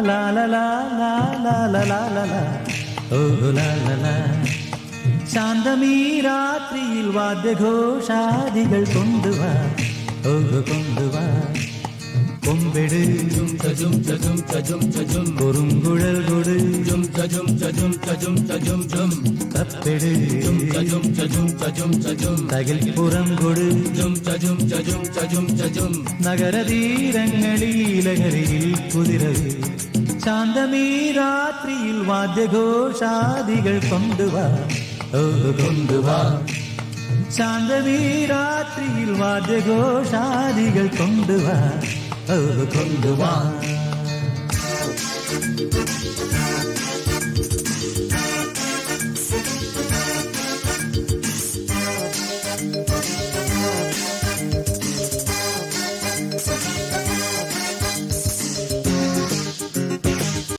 la la la la la la la la la oh la la la ശാന്തമീ രാത്രിയിൽ വാദ്യഘോഷാദികൾ കൊണ്ടുവാ കൊണ്ടുവാ കൊമ്പെട് കുറുങ്കുഴൽ കൊട് തപ്പെട് തകിൽപ്പുറം കൊട് നഗരതീരങ്ങളിലകരിയിൽ കുതിരവേ ശാന്തമീ രാത്രിയിൽ വാദ്യഘോഷാദികൾ കൊണ്ടുവാ കൊണ്ടുവാ ശാന്തമീ രാത്രിയിൽ വാദ്യഘോഷാദികൾ കൊണ്ടുവാ കൊണ്ടുവാ